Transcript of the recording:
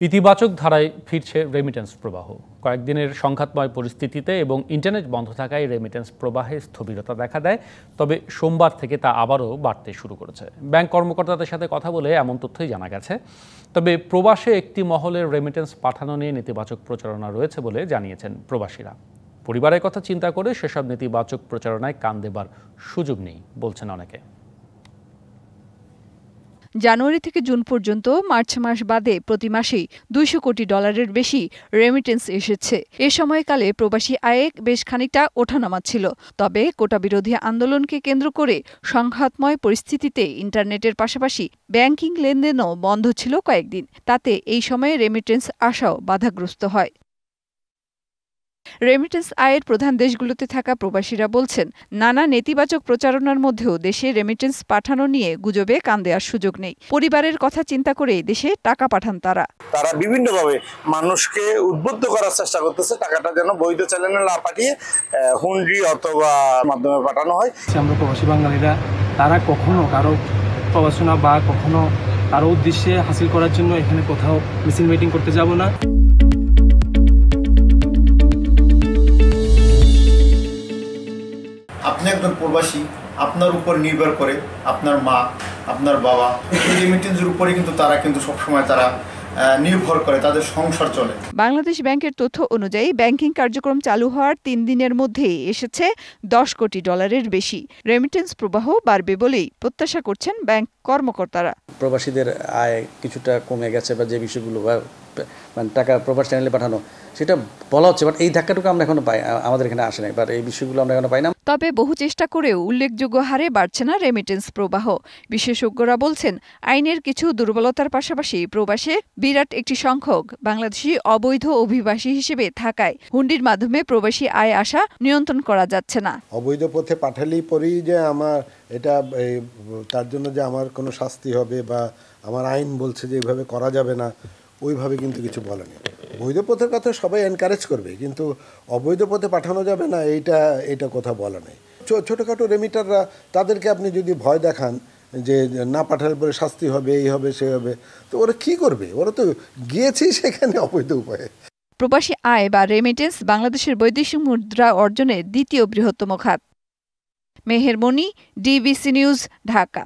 ইতিবাচক ধারায় ফিরছে রেমিটেন্স প্রবাহ। কয়েকদিনের সংঘাতময় পরিস্থিতিতে এবং ইন্টারনেট বন্ধ থাকায় রেমিটেন্স প্রবাহে স্থবিরতা দেখা দেয়, তবে সোমবার থেকে তা আবারও বাড়তে শুরু করেছে। ব্যাংক কর্মকর্তাদের সাথে কথা বলে এমন তথ্যই জানা গেছে। তবে প্রবাসে একটি মহলের রেমিটেন্স পাঠানো নিয়ে নেতিবাচক প্রচারণা রয়েছে বলে জানিয়েছেন প্রবাসীরা। পরিবারের কথা চিন্তা করে সেসব নেতিবাচক প্রচারণায় কান দেবার সুযোগ নেই বলছেন অনেকে। জানুয়ারি থেকে জুন পর্যন্ত মার্চ মাস বাদে প্রতি মাসেই $200 কোটি বেশি রেমিটেন্স এসেছে। এ সময়কালে প্রবাসী আয়ে বেশ খানিকটা ওঠানামা ছিল। তবে কোটা বিরোধী আন্দোলনকে কেন্দ্র করে সংঘাতময় পরিস্থিতিতে ইন্টারনেটের পাশাপাশি ব্যাংকিং লেনদেনও বন্ধ ছিল কয়েকদিন। তাতে এই সময়ে রেমিটেন্স আসাও বাধাগ্রস্ত হয়। রেমিটেন্স আয়ের প্রধান দেশগুলোতে থাকা প্রবাসীরা বলছেন, নানা নেতিবাচক প্রচারণার মধ্যেও দেশে রেমিটেন্স পাঠানো নিয়ে গুজবে কান দেওয়ার সুযোগ নেই। পরিবারের কথা চিন্তা করে দেশে টাকা পাঠান তারা। বিভিন্নভাবে মানুষকে উদ্বুদ্ধ করার চেষ্টা করতেছে, টাকাটা যেন বৈধ চ্যানেলে না পাঠিয়ে হুন্ডি অথবা মাধ্যমে পাঠানো হয়। আমরা প্রবাসী বাঙালিরা তারা কখনো কারো প্রবাসনা বা কখনো কারো উদ্দেশ্যে হাসিল করার জন্য এখানে কোথাও মিছিল মিটিং করতে যাব না। আপনি একজন প্রবাসী, আপনার উপর নির্ভর করে আপনার মা, আপনার বাবা, এই রেমিটেন্সের উপরে কিন্তু তারা সবসময় নির্ভর করে, তাদের সংসার চলে। বাংলাদেশ ব্যাংকের তথ্য অনুযায়ী ব্যাংকিং কার্যক্রম চালু হওয়ার 3 দিনের মধ্যেই এসেছে $10 কোটি বেশি। রেমিটেন্স প্রবাহ বাড়বে বলেই প্রত্যাশা করছেন ব্যাংক কর্মকর্তারা। প্রবাসীদের আয় কিছুটা কমে গেছে বা যে বিষয়গুলো মানে টাকা প্রবাস চ্যানেলে পাঠানো সেটা বলা হচ্ছে, বাট এই ধাক্কাটুকু আমরা এখনো পাই, আমাদের এখানে আসে নাই, বাট এই বিষয়গুলো আমরা এখনো পাই না। তবে বহু চেষ্টা করেও উল্লেখযোগ্য হারে বাড়ছে না রেমিটেন্স প্রবাহ। বিশেষজ্ঞরা বলছেন, আইনের কিছু দুর্বলতার পাশাপাশি প্রবাসে বিরাট একটি সংখ্যক বাংলাদেশি অবৈধ অভিবাসী হিসেবে থাকায় হুন্ডির মাধ্যমে প্রবাসী আয় আসা নিয়ন্ত্রণ করা যাচ্ছে না। অবৈধ পথে পাঠালেই পরেই যে আমার এটা তার জন্য যে আমার কোনো শাস্তি হবে বা আমার আইন বলছে যে এইভাবে করা যাবে না, ওইভাবে কিন্তু কিছু বলে নেই। বৈধ পথের কথা সবাই এনকারেজ করবে, কিন্তু অবৈধ পথে পাঠানো যাবে না এইটা কথা বলা নেই। ছোটোখাটো রেমিটাররা, তাদেরকে আপনি যদি ভয় দেখান যে না পাঠালে পরে শাস্তি হবে, এই হবে, সে হবে, তো ওরা কি করবে? ওরা তো গিয়েছেই সেখানে অবৈধ উপায়ে। প্রবাসী আয় বা রেমিটেন্স বাংলাদেশের বৈদেশিক মুদ্রা অর্জনের দ্বিতীয় বৃহত্তম খাত। মেহের মনি, ডিবিসি নিউজ, ঢাকা।